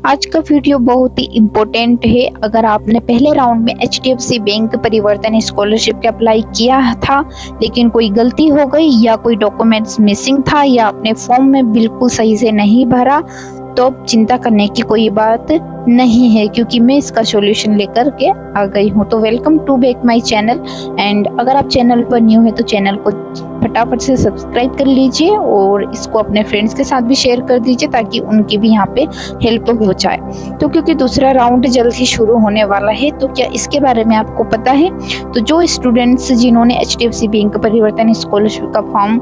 आज का वीडियो बहुत ही इम्पोर्टेंट है। अगर आपने पहले राउंड में HDFC बैंक परिवर्तन स्कॉलरशिप के अप्लाई किया था लेकिन कोई गलती हो गई या कोई डॉक्यूमेंट्स मिसिंग था या आपने फॉर्म में बिल्कुल सही से नहीं भरा, तो अब चिंता करने की कोई बात नहीं है क्योंकि मैं इसका सॉल्यूशन लेकर के आ गई हूँ। तो welcome to back my channel. And अगर आप चैनल पर न्यू है तो चैनल को फटाफट से सब्सक्राइब कर लीजिए और इसको अपने फ्रेंड्स के साथ भी शेयर कर दीजिए ताकि उनकी भी यहाँ पे हेल्प हो जाए। तो क्योंकि दूसरा राउंड जल्द ही शुरू होने वाला है, तो क्या इसके बारे में आपको पता है? तो जो स्टूडेंट्स जिन्होंने HDFC बैंक परिवर्तन स्कॉलरशिप का फॉर्म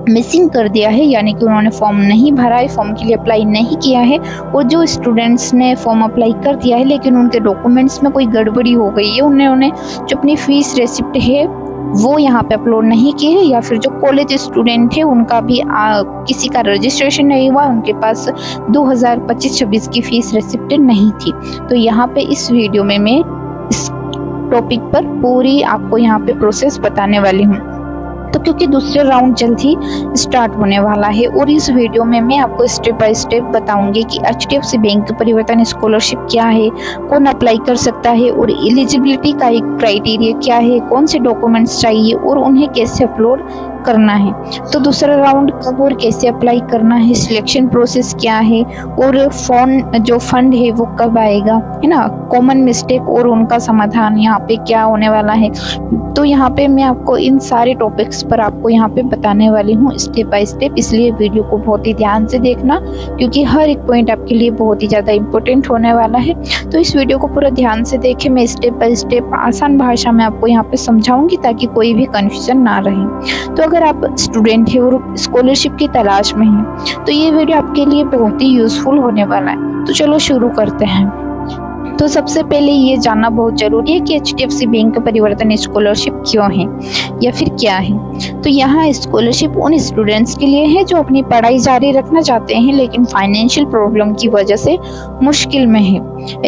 मिसिंग कर दिया है, यानी कि उन्होंने फॉर्म नहीं भरा है, फॉर्म के लिए अप्लाई नहीं किया है, और जो स्टूडेंट्स ने फॉर्म अप्लाई कर दिया है लेकिन उनके डॉक्यूमेंट्स में कोई गड़बड़ी हो गई है, उन्होंने जो अपनी फीस रेसिप्ट है वो यहाँ पे अपलोड नहीं की है, या फिर जो कॉलेज स्टूडेंट है उनका भी किसी का रजिस्ट्रेशन नहीं हुआ, उनके पास 2025-26 की फीस रेसिप्ट नहीं थी। तो यहाँ पे इस वीडियो में मैं इस टॉपिक पर पूरी आपको यहाँ पे प्रोसेस बताने वाली हूँ। तो क्योंकि दूसरा राउंड जल्द ही स्टार्ट होने वाला है और इस वीडियो में मैं आपको स्टेप बाय स्टेप बताऊंगी कि HDFC बैंक परिवर्तन स्कॉलरशिप क्या है, कौन अप्लाई कर सकता है और एलिजिबिलिटी का एक क्राइटेरिया क्या है, कौन से डॉक्यूमेंट्स चाहिए और उन्हें कैसे अपलोड करना है। तो दूसरा राउंड कब और कैसे अप्लाई करना है, सिलेक्शन प्रोसेस क्या है और फंड है वो कब आएगा, है ना, कॉमन मिस्टेक और उनका समाधान यहाँ पे क्या होने वाला है। तो यहाँ पे मैं आपको इन सारे टॉपिक्स पर आपको यहाँ पे बताने वाली हूँ स्टेप बाय स्टेप, इसलिए वीडियो को बहुत ही ध्यान से देखना क्योंकि हर एक पॉइंट आपके लिए बहुत ही ज़्यादा इम्पोर्टेंट होने वाला है। तो इस वीडियो को पूरा ध्यान से देखें, मैं स्टेप बाय स्टेप आसान भाषा में आपको यहाँ पे समझाऊंगी ताकि कोई भी कन्फ्यूजन ना रहे। तो अगर आप स्टूडेंट है और स्कॉलरशिप की तलाश में हैं तो ये वीडियो आपके लिए बहुत ही यूजफुल होने वाला है। तो चलो शुरू करते हैं। तो सबसे पहले ये जानना बहुत जरूरी है कि HDFC बैंक परिवर्तन स्कॉलरशिप क्यों है या फिर क्या है। तो यहाँ स्कॉलरशिप उन स्टूडेंट्स के लिए है जो अपनी पढ़ाई जारी रखना चाहते हैं लेकिन फाइनेंशियल प्रॉब्लम की वजह से मुश्किल में है।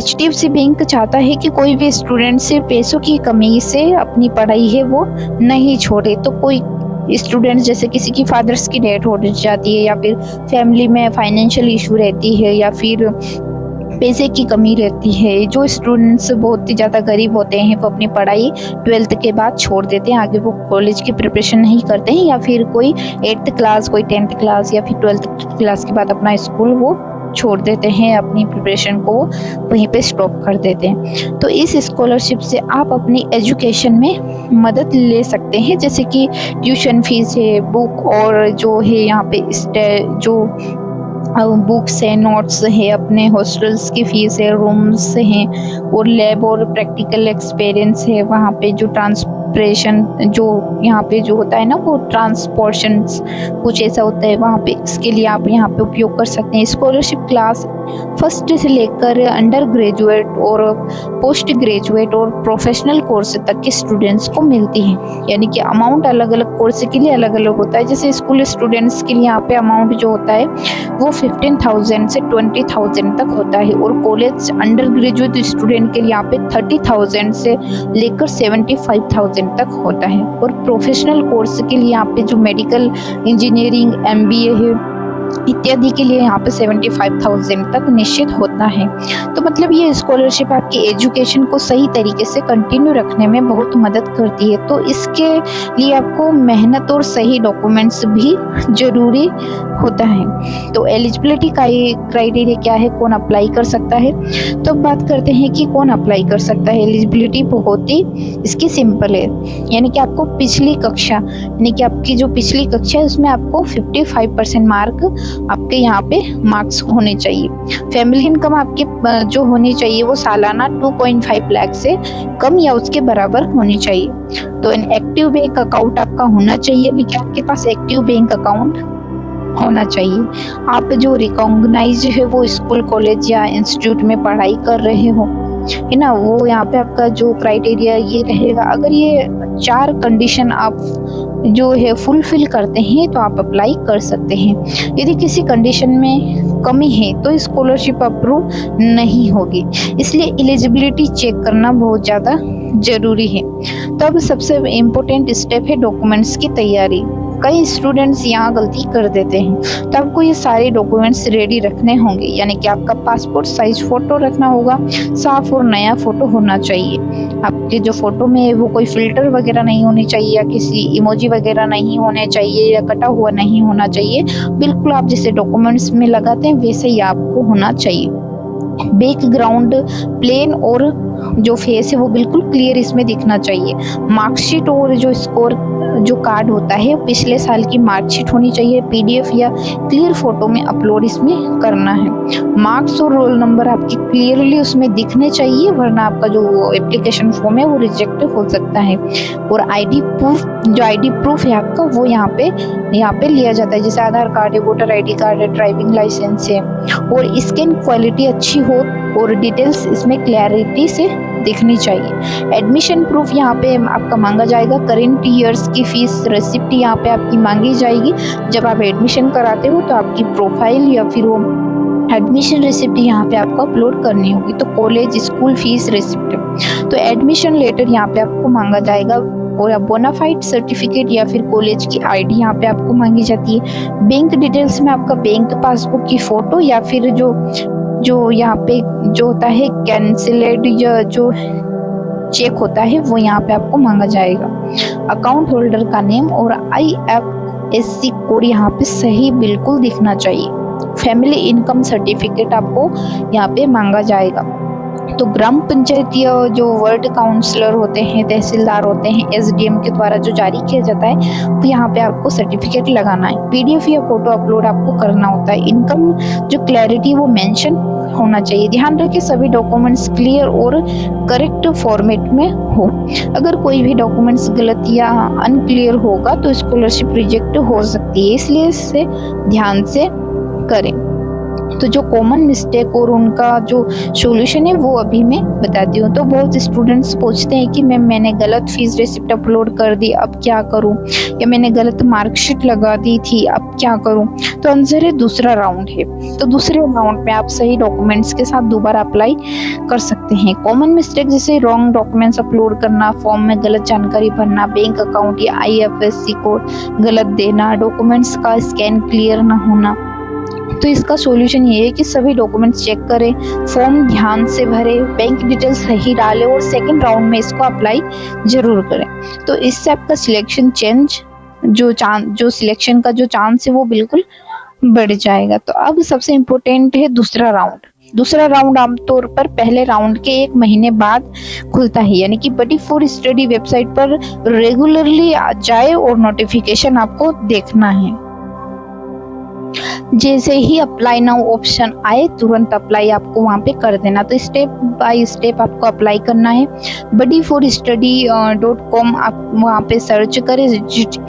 HDFC बैंक चाहता है कि कोई भी स्टूडेंट सिर्फ पैसों की कमी से अपनी पढ़ाई है वो नहीं छोड़े। तो कोई स्टूडेंट्स जैसे किसी की फादर्स की डेथ हो जाती है या फिर फैमिली में फाइनेंशियल इशू रहती है या फिर पैसे की कमी रहती है, जो स्टूडेंट्स बहुत ही ज़्यादा गरीब होते हैं वो अपनी पढ़ाई 12th के बाद छोड़ देते हैं, आगे वो कॉलेज की प्रिपरेशन नहीं करते हैं, या फिर कोई 8th क्लास, कोई 10th क्लास या फिर 12th क्लास के बाद अपना स्कूल वो छोड़ देते हैं, अपनी प्रिपरेशन को वहीं पे स्टॉप कर देते हैं। तो इस स्कॉलरशिप से आप अपनी एजुकेशन में मदद ले सकते हैं, जैसे कि ट्यूशन फीस है, बुक और जो है यहाँ पे जो बुक्स है, नोट्स है, अपने हॉस्टल्स की फीस है, रूम्स हैं और लैब और प्रैक्टिकल एक्सपीरियंस है, वहाँ पे जो ट्रांसपोर्टेशन जो यहाँ पे जो होता है ना वो ट्रांसपोर्टेशन कुछ ऐसा होता है, वहाँ पे इसके लिए आप यहाँ पे उपयोग कर सकते हैं। स्कॉलरशिप क्लास फर्स्ट से लेकर अंडर ग्रेजुएट और पोस्ट ग्रेजुएट और प्रोफेशनल कोर्स तक के स्टूडेंट्स को मिलती है, यानी कि अमाउंट अलग अलग कोर्स के लिए अलग अलग होता है। जैसे स्कूल स्टूडेंट्स के लिए यहाँ पे अमाउंट जो होता है वो 15,000 से 20,000 तक होता है और कॉलेज अंडर ग्रेजुएट स्टूडेंट के लिए यहाँ पे 30,000 से लेकर 75,000 तक होता है और प्रोफेशनल कोर्स के लिए यहाँ पे जो मेडिकल इंजीनियरिंग MBA है इत्यादि के लिए यहाँ पे 75,000 तक निश्चित होता है। तो मतलब ये स्कॉलरशिप आपकी एजुकेशन को सही तरीके से कंटिन्यू रखने में बहुत मदद करती है। तो इसके लिए आपको मेहनत और सही डॉक्यूमेंट्स भी जरूरी होता है। तो एलिजिबिलिटी का ये क्राइटेरिया क्या है, कौन अप्लाई कर सकता है। तो अब बात करते हैं कि कौन अप्लाई कर सकता है। एलिजिबिलिटी बहुत ही इसकी सिंपल है, यानी कि आपको पिछली कक्षा, यानी कि आपकी जो पिछली कक्षा है उसमें आपको 55% मार्क आपके यहाँ पे मार्क्स होने चाहिए। फैमिली इनकम आपके जो होनी चाहिए वो सालाना 2.5 लाख से कम या उसके बराबर होनी चाहिए। तो एक्टिव बैंक अकाउंट आपका होना चाहिए, लेकिन आपके पास एक्टिव बैंक अकाउंट होना चाहिए। आप जो रिकॉग्नाइज है वो स्कूल, कॉलेज या इंस्टीट्यूट में पढ़ाई कर रहे हो, है ना, वो यहाँ पे आपका जो क्राइटेरिया ये रहेगा। अगर ये 4 कंडीशन आप जो है फुलफिल करते हैं तो आप अप्लाई कर सकते हैं। यदि किसी कंडीशन में कमी है तो स्कॉलरशिप अप्रूव नहीं होगी, इसलिए एलिजिबिलिटी चेक करना बहुत ज़्यादा जरूरी है। तो अब सबसे इम्पोर्टेंट स्टेप है डॉक्यूमेंट्स की तैयारी। कई स्टूडेंट्स यहाँ गलती कर देते हैं। तो आपको ये सारे डॉक्यूमेंट्स रेडी रखने होंगे, यानी कि आपका पासपोर्ट साइज फोटो रखना होगा, साफ और नया फोटो होना चाहिए। आपके जो फोटो में है वो कोई फिल्टर वगैरह नहीं होनी चाहिए, या किसी इमोजी वगैरह नहीं होने चाहिए, या कटा हुआ नहीं होना चाहिए। बिल्कुल आप जैसे डॉक्यूमेंट्स में लगाते हैं वैसे ही आपको होना चाहिए। बैकग्राउंड प्लेन और जो फेस है वो बिल्कुल क्लियर इसमें दिखना चाहिए। मार्कशीट और जो स्कोर जो कार्ड होता है पिछले साल की मार्कशीट होनी चाहिए। पीडीएफ या क्लियर फोटो में अपलोड इसमें करना है। मार्क्स और रोल नंबर आपके क्लियरली उसमें दिखने चाहिए, वरना आपका जो एप्लीकेशन फॉर्म है वो रिजेक्ट हो सकता है। और आईडी प्रूफ, जो आईडी प्रूफ है आपका वो यहाँ पे लिया जाता है, जैसे आधार कार्ड है, वोटर आईडी कार्ड है, ड्राइविंग लाइसेंस है। और स्कैन क्वालिटी अच्छी हो और डिटेल्स इसमें क्लैरिटी से दिखनी चाहिए। एडमिशन प्रूफ यहाँ पे आपका मांगा जाएगा। करेंट ईयर्स की फीस रिसिप्ट यहाँ पे आपकी मांगी जाएगी। जब आप एडमिशन कराते हो तो आपकी प्रोफाइल या फिर वो एडमिशन रिसिप्ट यहाँ पे आपको अपलोड करनी होगी। तो कॉलेज स्कूल फीस रिसिप्ट, तो एडमिशन लेटर यहाँ पे आपको मांगा जाएगा। और बोनाफाइड सर्टिफिकेट या फिर कॉलेज की आईडी यहाँ पे आपको मांगी जाती है। बैंक डिटेल्स में आपका बैंक पासबुक की फोटो या फिर जो यहाँ पे जो होता है कैंसिलेड या जो चेक होता है वो यहाँ पे आपको मांगा जाएगा। अकाउंट होल्डर का नेम और IFSC कोड यहाँ पे सही बिल्कुल दिखना चाहिए। फैमिली इनकम सर्टिफिकेट आपको यहाँ पे मांगा जाएगा। तो ग्राम पंचायत या जो वार्ड काउंसलर होते हैं, तहसीलदार होते हैं, SDM के द्वारा जो जारी किया जाता है तो यहाँ पे आपको सर्टिफिकेट लगाना है। PDF या फोटो अपलोड आपको करना होता है। इनकम जो क्लैरिटी वो मेंशन होना चाहिए। ध्यान रखें सभी डॉक्यूमेंट्स क्लियर और करेक्ट फॉर्मेट में हो। अगर कोई भी डॉक्यूमेंट्स गलत या अनक्लियर होगा तो स्कॉलरशिप रिजेक्ट हो सकती है, इसलिए इसे ध्यान से करें। तो जो कॉमन मिस्टेक और उनका जो सॉल्यूशन है वो अभी मैं बताती हूँ। तो बहुत स्टूडेंट्स पूछते हैं कि मैंने गलत फीस रिसिप्ट अपलोड कर दी, अब क्या करूँ, या मैंने गलत मार्कशीट लगा दी थी, अब क्या करूँ। तो आंसर है दूसरा राउंड है। तो दूसरे राउंड में आप सही डॉक्यूमेंट्स के साथ दोबारा अप्लाई कर सकते हैं। कॉमन मिस्टेक जैसे रॉन्ग डॉक्यूमेंट्स अपलोड करना, फॉर्म में गलत जानकारी भरना, बैंक अकाउंट या IFSC कोड गलत देना, डॉक्यूमेंट्स का स्कैन क्लियर ना होना। तो इसका सॉल्यूशन ये है कि सभी डॉक्यूमेंट्स चेक करें, फॉर्म ध्यान से भरें, बैंक डिटेल्स सही डालें और सेकंड राउंड में इसको अप्लाई जरूर करें। तो इससे आपका सिलेक्शन जो सिलेक्शन का जो चांस है वो बिल्कुल बढ़ जाएगा। तो अब सबसे इम्पोर्टेंट है दूसरा राउंड। दूसरा राउंड आमतौर पर पहले राउंड के 1 महीने बाद खुलता है, यानी कि बडी फॉर स्टडी वेबसाइट पर रेगुलरली जाए और नोटिफिकेशन आपको देखना है। जैसे ही अप्लाई नाउ ऑप्शन आए तुरंत अप्लाई आपको वहां पे कर देना। तो स्टेप बाय स्टेप आपको अप्लाई करना है। buddyforstudy.com आप वहां पे सर्च करें,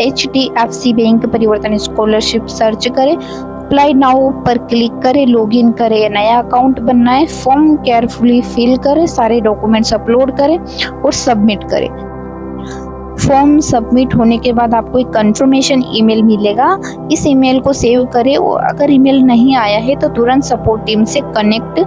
HDFC बैंक परिवर्तन स्कॉलरशिप सर्च करें, अप्लाई नाउ पर क्लिक करें, लॉगिन करें, नया अकाउंट बनना है, फॉर्म केयरफुली फिल करें, सारे डॉक्यूमेंट्स अपलोड करें और सबमिट करें। फॉर्म सबमिट होने के बाद आपको एक कंफर्मेशन ईमेल मिलेगा। इस ईमेल को सेव करें और अगर ईमेल नहीं आया है तो तुरंत सपोर्ट टीम से कनेक्ट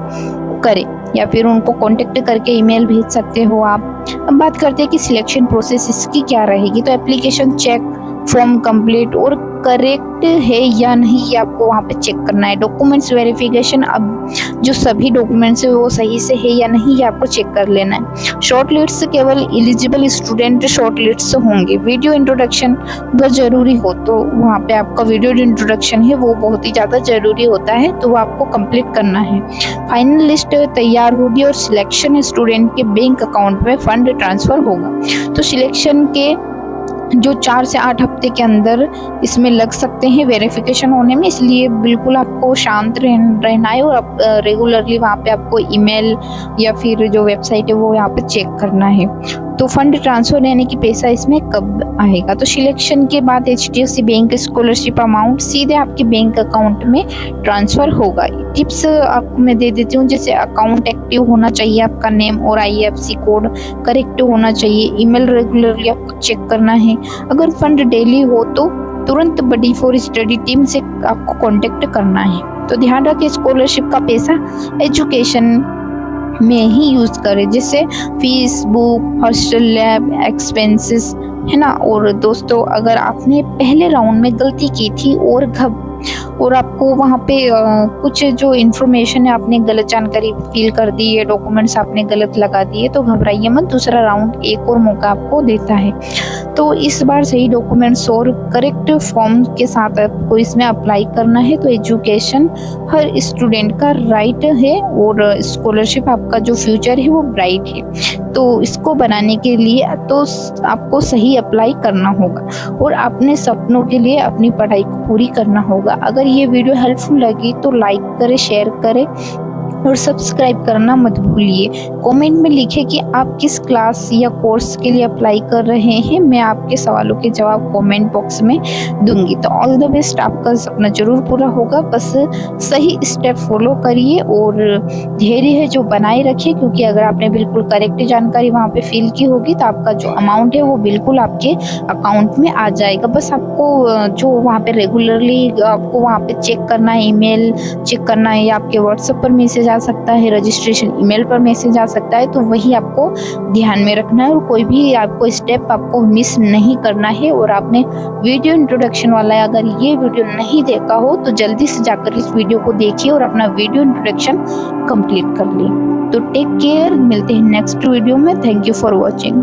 करें या फिर उनको कांटेक्ट करके ईमेल भेज सकते हो आप। अब बात करते हैं कि सिलेक्शन प्रोसेस इसकी क्या रहेगी। तो एप्लीकेशन चेक, फॉर्म कंप्लीट और करेक्ट है या नहीं ये आपको वहाँ पे चेक करना है। डॉक्यूमेंट्स वेरिफिकेशन, अब जो सभी डॉक्यूमेंट्स है वो सही से है या नहीं ये आपको चेक कर लेना है। शॉर्ट लिस्ट केवल एलिजिबल स्टूडेंट शॉर्ट लिस्ट होंगे। वीडियो इंट्रोडक्शन अगर जरूरी हो तो वहाँ पे आपका वीडियो इंट्रोडक्शन है वो बहुत ही ज़्यादा जरूरी होता है, तो वो आपको कंप्लीट करना है। फाइनल लिस्ट तैयार होगी और सिलेक्शन स्टूडेंट के बैंक अकाउंट में फंड ट्रांसफर होगा। तो सिलेक्शन के जो 4 से 8 हफ्ते के अंदर इसमें लग सकते हैं वेरिफिकेशन होने में, इसलिए बिल्कुल आपको शांत रहना है और रेगुलरली वहाँ पे आपको ईमेल या फिर जो वेबसाइट है वो यहाँ पे चेक करना है। तो फंड ट्रांसफर यानी कि पैसा इसमें कब आएगा। तो सिलेक्शन के बाद HDFC बैंक स्कॉलरशिप अमाउंट सीधे आपके बैंक अकाउंट में ट्रांसफर होगा। टिप्स आपको मैं दे देती हूँ, जैसे अकाउंट एक्टिव होना चाहिए, आपका नेम और IFSC कोड करेक्ट होना चाहिए, ईमेल रेगुलरली आपको चेक करना है। अगर फंड डेली हो तो तुरंत बडी फॉर स्टडी टीम से आपको कांटेक्ट करना है। तो ध्यान रखें स्कॉलरशिप का पैसा एजुकेशन में ही यूज करें, जैसे fees, book, hostel, lab expenses है ना। और दोस्तों अगर आपने पहले राउंड में गलती की थी और आपको वहाँ पे कुछ जो इन्फॉर्मेशन है आपने गलत जानकारी फिल कर दी है, डॉक्यूमेंट्स आपने गलत लगा दिए, तो घबराइए मत, दूसरा राउंड एक और मौका आपको देता है। तो इस बार सही डॉक्यूमेंट्स और करेक्ट फॉर्म के साथ आपको इसमें अप्लाई करना है। तो एजुकेशन हर स्टूडेंट का राइट है और स्कॉलरशिप आपका जो फ्यूचर है वो ब्राइट है। तो इसको बनाने के लिए तो आपको सही अप्लाई करना होगा और अपने सपनों के लिए अपनी पढ़ाई को पूरी करना होगा। अगर ये वीडियो हेल्पफुल लगी तो लाइक करें, शेयर करें और सब्सक्राइब करना मत भूलिए। कमेंट में लिखें कि आप किस क्लास या कोर्स के लिए अप्लाई कर रहे हैं, मैं आपके सवालों के जवाब कमेंट बॉक्स में दूंगी। तो ऑल द बेस्ट, आपका सपना जरूर पूरा होगा, बस सही स्टेप फॉलो करिए और धैर्य है जो बनाए रखिए, क्योंकि अगर आपने बिल्कुल करेक्ट जानकारी वहाँ पे फिल की होगी तो आपका जो अमाउंट है वो बिल्कुल आपके अकाउंट में आ जाएगा। बस आपको जो वहाँ पे रेगुलरली आपको वहाँ पे चेक करना है, ईमेल चेक करना है या आपके व्हाट्सएप पर मैसेज आ सकता है, रजिस्ट्रेशन ईमेल पर मैसेज आ सकता है, तो वही आपको ध्यान में रखना है और कोई भी आपको स्टेप आपको मिस नहीं करना है। और आपने वीडियो इंट्रोडक्शन वाला है, अगर ये वीडियो नहीं देखा हो तो जल्दी से जाकर इस वीडियो को देखिए और अपना वीडियो इंट्रोडक्शन कंप्लीट कर लिए। तो टेक केयर, मिलते हैं नेक्स्ट वीडियो में। Thank you for watching.